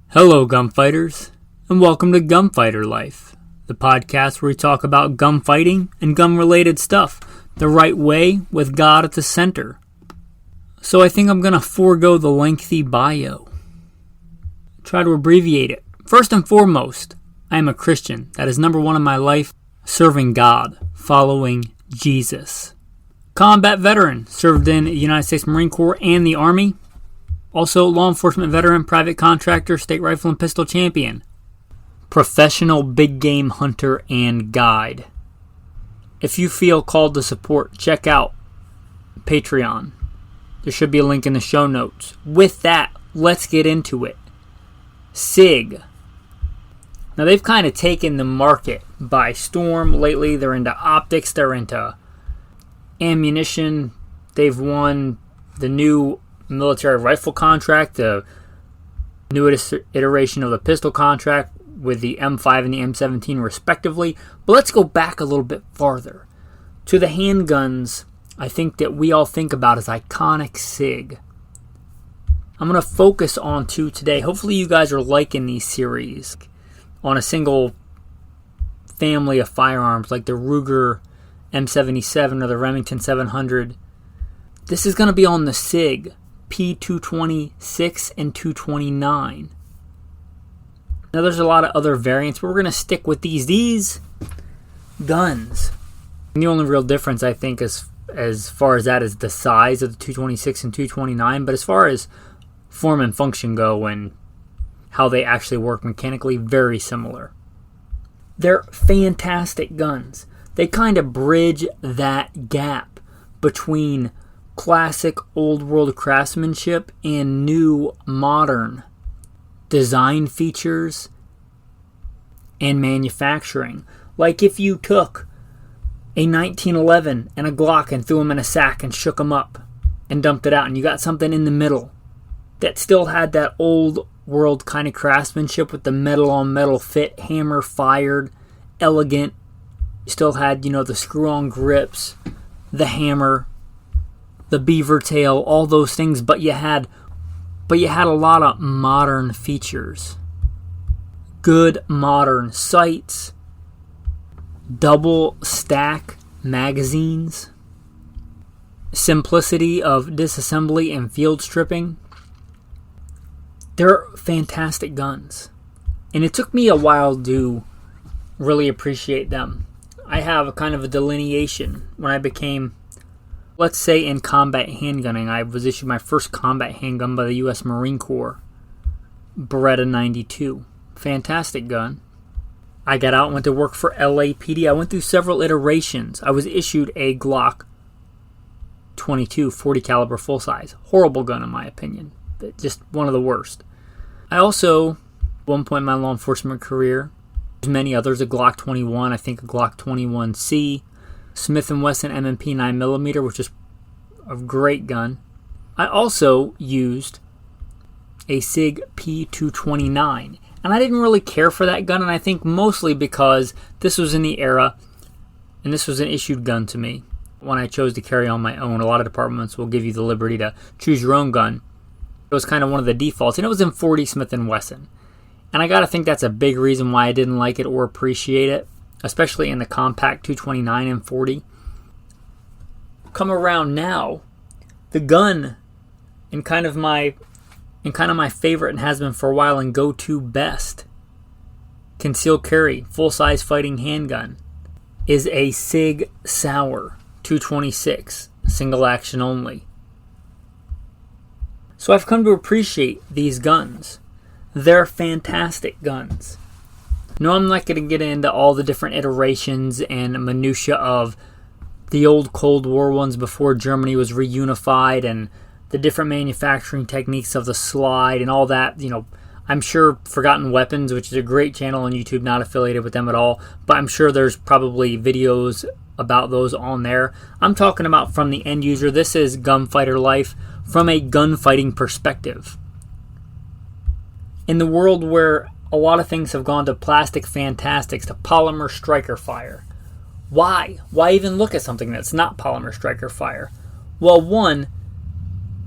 Hello, gunfighters, and welcome to Gunfighter Life, the podcast where we talk about gunfighting and gun-related stuff the right way with God at the center. So I think I'm going to forego the lengthy bio. Try to abbreviate it. First and foremost, I am a Christian. That is number one in my life, serving God, following Jesus. Combat veteran, served in the United States Marine Corps and the Army. Also, law enforcement veteran, private contractor, state rifle and pistol champion. Professional big game hunter and guide. If you feel called to support, check out Patreon. There should be a link in the show notes. With that, let's get into it. SIG. Now, they've kind of taken the market by storm lately. They're into optics. They're into ammunition. They've won the new military rifle contract, the newest iteration of the pistol contract with the M5 and the M17 respectively. But let's go back a little bit farther to the handguns I think that we all think about as iconic SIG. I'm going to focus on two today. Hopefully you guys are liking these series on a single family of firearms like the Ruger M77 or the Remington 700. This is going to be on the SIG P226 and 229. Now there's a lot of other variants, but we're going to stick with these guns. And the only real difference I think as far as that is the size of the 226 and 229, but as far as form and function go and how they actually work mechanically, very similar. They're fantastic guns. They kind of bridge that gap between classic old world craftsmanship and new modern design features and manufacturing. Like if you took a 1911 and a Glock and threw them in a sack and shook them up and dumped it out, and you got something in the middle that still had that old world kind of craftsmanship with the metal on metal fit, hammer fired, elegant. You still had, the screw on grips, the hammer, the beaver tail, all those things, but you had a lot of modern features. Good modern sights, double stack magazines, simplicity of disassembly and field stripping. They're fantastic guns. And it took me a while to really appreciate them. I have a kind of a delineation when I became, let's say, in combat handgunning. I was issued my first combat handgun by the U.S. Marine Corps, Beretta 92. Fantastic gun. I got out and went to work for LAPD. I went through several iterations. I was issued a Glock 22 40 caliber full size. Horrible gun in my opinion. Just one of the worst. I also, at one point in my law enforcement career, there's many others, a Glock 21, I think a Glock 21C, Smith & Wesson M&P 9mm, which is a great gun. I also used a SIG P229, and I didn't really care for that gun, and I think mostly because this was in the era, and this was an issued gun to me. When I chose to carry on my own, a lot of departments will give you the liberty to choose your own gun. It was kind of one of the defaults, and it was in 40 Smith & Wesson. And I gotta think that's a big reason why I didn't like it or appreciate it, especially in the compact 229 and 40. Come around now, the gun in kind of my favorite and has been for a while and go-to best concealed carry full-size fighting handgun is a SIG Sauer 226, single action only. So I've come to appreciate these guns. They're fantastic guns. No, I'm not going to get into all the different iterations and minutia of the old Cold War ones before Germany was reunified and the different manufacturing techniques of the slide and all that. I'm sure Forgotten Weapons, which is a great channel on YouTube, not affiliated with them at all, but I'm sure there's probably videos about those on there. I'm talking about from the end user. This is Gunfighter Life from a gunfighting perspective. In the world where a lot of things have gone to plastic fantastics, to polymer striker fire, why? Why even look at something that's not polymer striker fire? Well, one,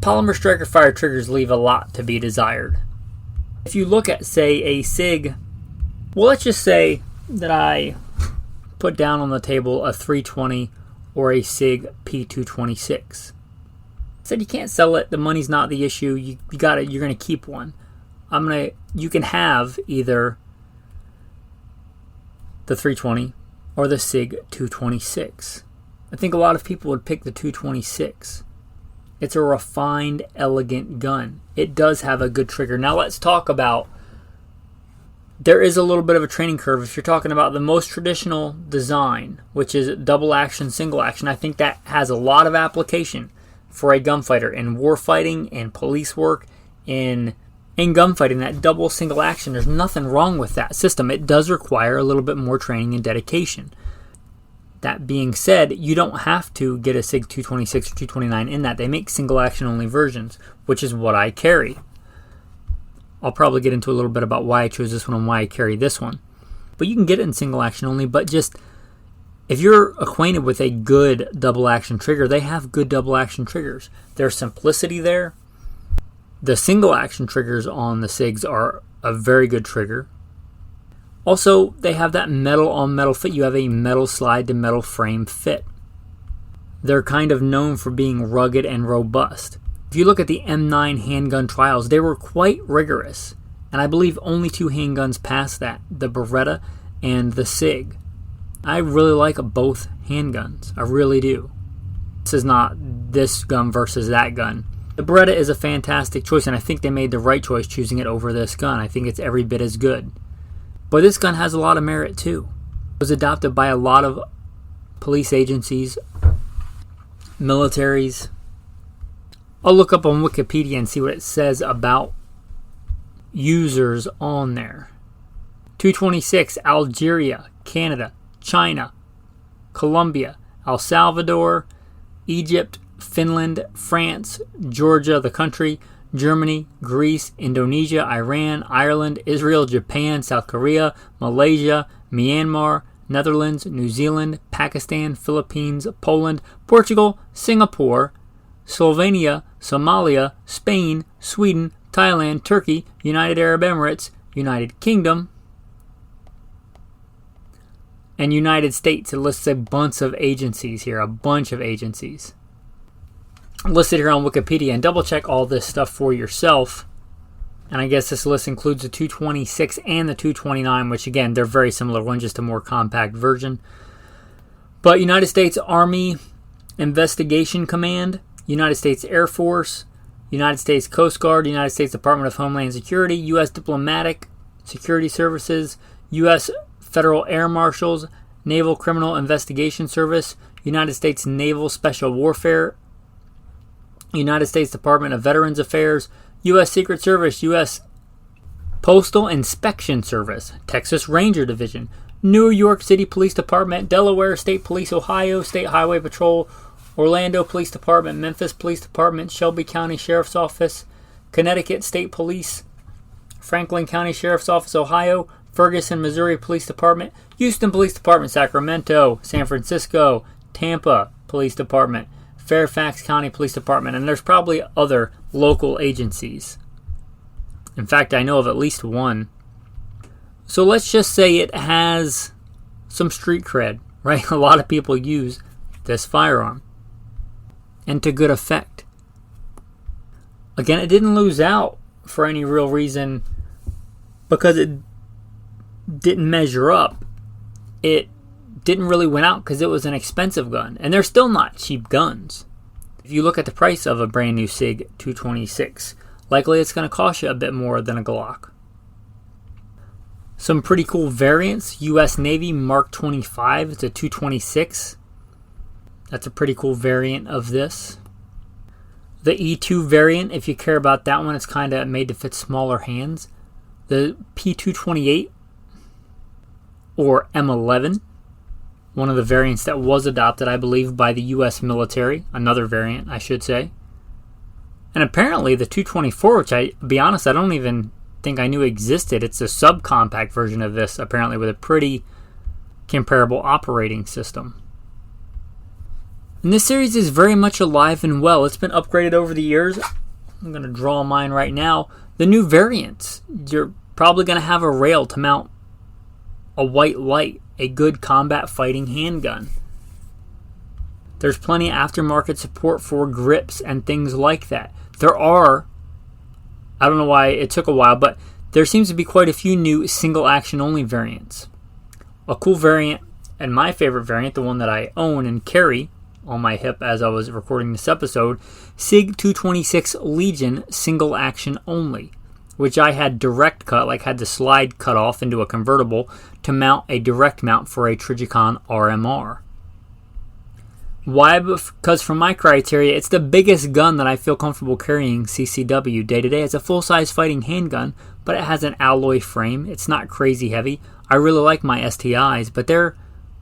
polymer striker fire triggers leave a lot to be desired. If you look at, say, a SIG, well, let's just say that I put down on the table a 320 or a SIG P226. Said you can't sell it. The money's not the issue. You got it. You're gonna keep one. You can have either the 320 or the SIG 226. I think a lot of people would pick the 226. It's a refined, elegant gun. It does have a good trigger. Now let's talk about, there is a little bit of a training curve. If you're talking about the most traditional design, which is double action, single action, I think that has a lot of application for a gunfighter in war fighting, in police work, in gunfighting. That double single action, there's nothing wrong with that system. It does require a little bit more training and dedication. That being said, you don't have to get a SIG 226 or 229 in that. They make single action only versions, which is what I carry. I'll probably get into a little bit about why I chose this one and why I carry this one. But you can get it in single action only, but just if you're acquainted with a good double action trigger, they have good double action triggers. There's simplicity there. The single action triggers on the SIGs are a very good trigger. Also, they have that metal on metal fit. You have a metal slide to metal frame fit. They're kind of known for being rugged and robust. If you look at the M9 handgun trials, they were quite rigorous. And I believe only 2 handguns passed that, the Beretta and the SIG. I really like both handguns. I really do. This is not this gun versus that gun. The Beretta is a fantastic choice, and I think they made the right choice choosing it over this gun. I think it's every bit as good. But this gun has a lot of merit too. It was adopted by a lot of police agencies, militaries. I'll look up on Wikipedia and see what it says about users on there. 226, Algeria, Canada, China, Colombia, El Salvador, Egypt, Finland, France, Georgia, the country, Germany, Greece, Indonesia, Iran, Ireland, Israel, Japan, South Korea, Malaysia, Myanmar, Netherlands, New Zealand, Pakistan, Philippines, Poland, Portugal, Singapore, Slovenia, Somalia, Spain, Sweden, Thailand, Turkey, United Arab Emirates, United Kingdom, and United States. It lists a bunch of agencies here, listed here on Wikipedia, and double check all this stuff for yourself. And I guess this list includes the 226 and the 229, which again, they're very similar. One just a more compact version. But United States Army Investigation Command, United States Air Force, United States Coast Guard, United States Department of Homeland Security, U.S. Diplomatic Security Services, U.S. Federal Air Marshals, Naval Criminal Investigation Service, United States Naval Special Warfare, United States Department of Veterans Affairs, U.S. Secret Service, U.S. Postal Inspection Service, Texas Ranger Division, New York City Police Department, Delaware State Police, Ohio State Highway Patrol, Orlando Police Department, Memphis Police Department, Shelby County Sheriff's Office, Connecticut State Police, Franklin County Sheriff's Office, Ohio, Ferguson, Missouri Police Department, Houston Police Department, Sacramento, San Francisco, Tampa Police Department, Fairfax County Police Department, and there's probably other local agencies. In fact, I know of at least one. So let's just say it has some street cred, right? A lot of people use this firearm, and to good effect. Again, it didn't lose out for any real reason because it didn't measure up. It didn't really win out because it was an expensive gun, and they're still not cheap guns. If you look at the price of a brand new SIG 226, likely it's going to cost you a bit more than a Glock. Some pretty cool variants. U.S. Navy Mark 25, it's a 226. That's a pretty cool variant of this. The E2 variant, if you care about that one, it's kind of made to fit smaller hands. The P228 or M11, one of the variants that was adopted, I believe, by the U.S. military. Another variant, I should say. And apparently the 224, which to be honest, I don't even think I knew existed. It's a subcompact version of this, apparently, with a pretty comparable operating system. And this series is very much alive and well. It's been upgraded over the years. I'm going to draw mine right now. The new variants, you're probably going to have a rail to mount a white light, a good combat fighting handgun. There's plenty of aftermarket support for grips and things like that. There are, I don't know why it took a while, but there seems to be quite a few new single action only variants. A cool variant, and my favorite variant, the one that I own and carry on my hip as I was recording this episode, SIG 226 Legion single action only, which I had direct cut, like had the slide cut off into a convertible to mount a direct mount for a Trijicon RMR. Why? Because from my criteria, it's the biggest gun that I feel comfortable carrying CCW day to day. It's a full-size fighting handgun, but it has an alloy frame. It's not crazy heavy. I really like my STIs, but they're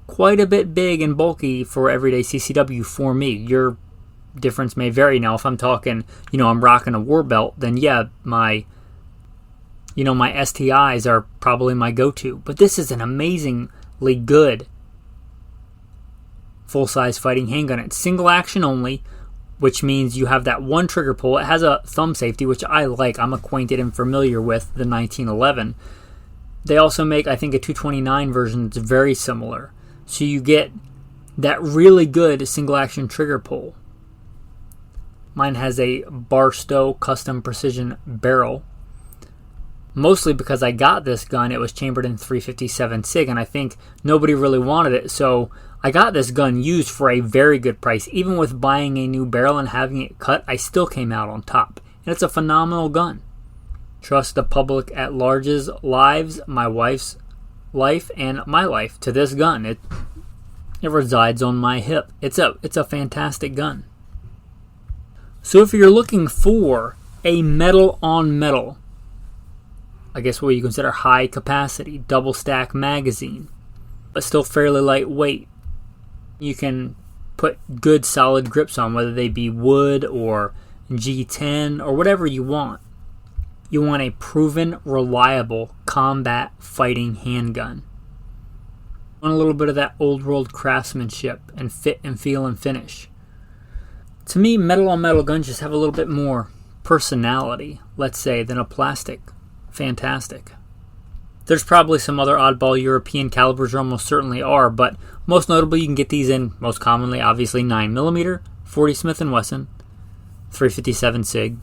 quite a bit big and bulky for everyday CCW for me. Your difference may vary. Now, if I'm talking, I'm rocking a war belt, then yeah, my STIs are probably my go-to. But this is an amazingly good full-size fighting handgun. It's single action only, which means you have that one trigger pull. It has a thumb safety, which I like. I'm acquainted and familiar with the 1911. They also make, I think, a 229 version that's very similar. So you get that really good single action trigger pull. Mine has a Barstow custom precision barrel. Mostly because I got this gun, it was chambered in 357 SIG, and I think nobody really wanted it, so I got this gun used for a very good price. Even with buying a new barrel and having it cut, I still came out on top. And it's a phenomenal gun. Trust the public at large's lives, my wife's life, and my life to this gun. It resides on my hip. It's a fantastic gun. So if you're looking for a metal on metal, I guess what you consider high capacity, double stack magazine, but still fairly lightweight, you can put good solid grips on, whether they be wood or G10 or whatever you want. You want a proven, reliable combat fighting handgun. You want a little bit of that old world craftsmanship and fit and feel and finish. To me, metal on metal guns just have a little bit more personality, let's say, than a plastic. Fantastic. There's probably some other oddball European calibers, there almost certainly are, but most notably you can get these in, most commonly, obviously, 9mm, 40 Smith & Wesson, 357 SIG.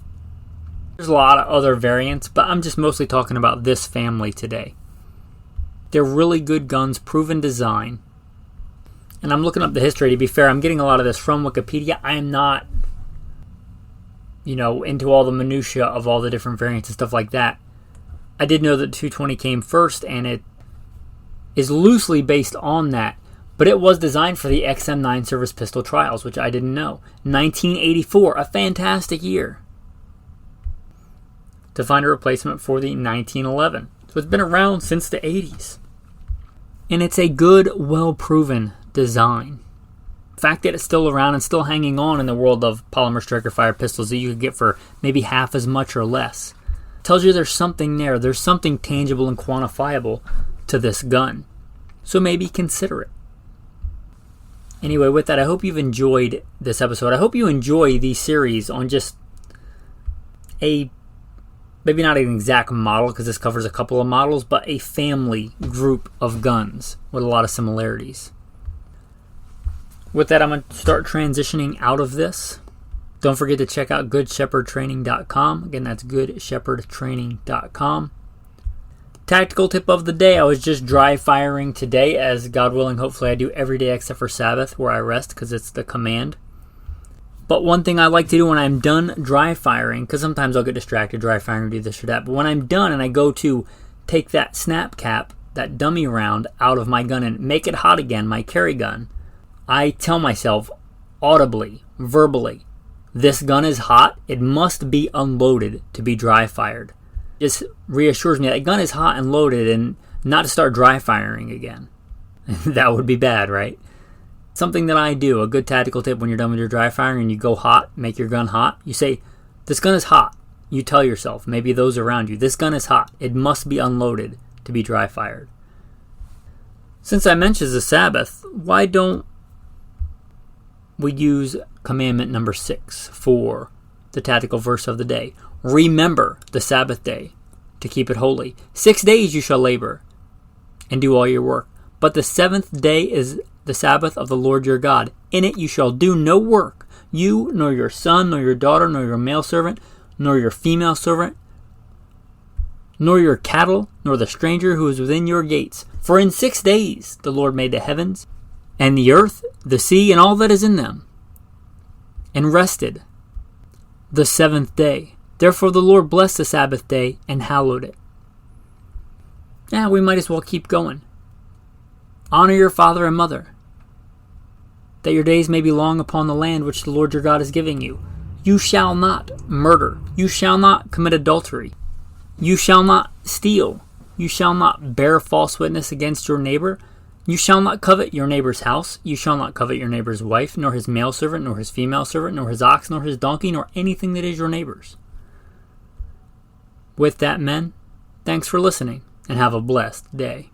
There's a lot of other variants, but I'm just mostly talking about this family today. They're really good guns, proven design. And I'm looking up the history. To be fair, I'm getting a lot of this from Wikipedia. I am not, into all the minutia of all the different variants and stuff like that. I did know that 220 came first, and it is loosely based on that. But it was designed for the XM9 service pistol trials, which I didn't know. 1984, a fantastic year to find a replacement for the 1911. So it's been around since the 80s. And it's a good, well-proven design. The fact that it's still around and still hanging on in the world of polymer striker fire pistols that you could get for maybe half as much or less tells you there's something there. There's something tangible and quantifiable to this gun. So maybe consider it. Anyway, with that, I hope you've enjoyed this episode. I hope you enjoy the series on just maybe not an exact model, because this covers a couple of models, but a family group of guns with a lot of similarities. With that, I'm going to start transitioning out of this. Don't forget to check out goodshepherdtraining.com. Again, that's goodshepherdtraining.com. Tactical tip of the day. I was just dry firing today, as God willing, hopefully I do every day except for Sabbath, where I rest because it's the command. But one thing I like to do when I'm done dry firing, because sometimes I'll get distracted dry firing or do this or that, but when I'm done and I go to take that snap cap, that dummy round, out of my gun and make it hot again, my carry gun, I tell myself audibly, verbally, this gun is hot, it must be unloaded to be dry fired. Just reassures me that gun is hot and loaded and not to start dry firing again. That would be bad, right? Something that I do, a good tactical tip when you're done with your dry firing and you go hot, make your gun hot, you say, this gun is hot. You tell yourself, maybe those around you, this gun is hot. It must be unloaded to be dry fired. Since I mentioned the Sabbath, why don't we use commandment number 6 for the tactical verse of the day? Remember the Sabbath day to keep it holy. 6 days you shall labor and do all your work. But the seventh day is the Sabbath of the Lord your God. In it you shall do no work, you, nor your son, nor your daughter, nor your male servant, nor your female servant, nor your cattle, nor the stranger who is within your gates. For in 6 days the Lord made the heavens, and the earth, the sea, and all that is in them, and rested the seventh day. Therefore the Lord blessed the Sabbath day and hallowed it. Now we might as well keep going. Honor your father and mother, that your days may be long upon the land which the Lord your God is giving you. You shall not murder. You shall not commit adultery. You shall not steal. You shall not bear false witness against your neighbor. You shall not covet your neighbor's house. You shall not covet your neighbor's wife, nor his male servant, nor his female servant, nor his ox, nor his donkey, nor anything that is your neighbor's. With that, men, thanks for listening, and have a blessed day.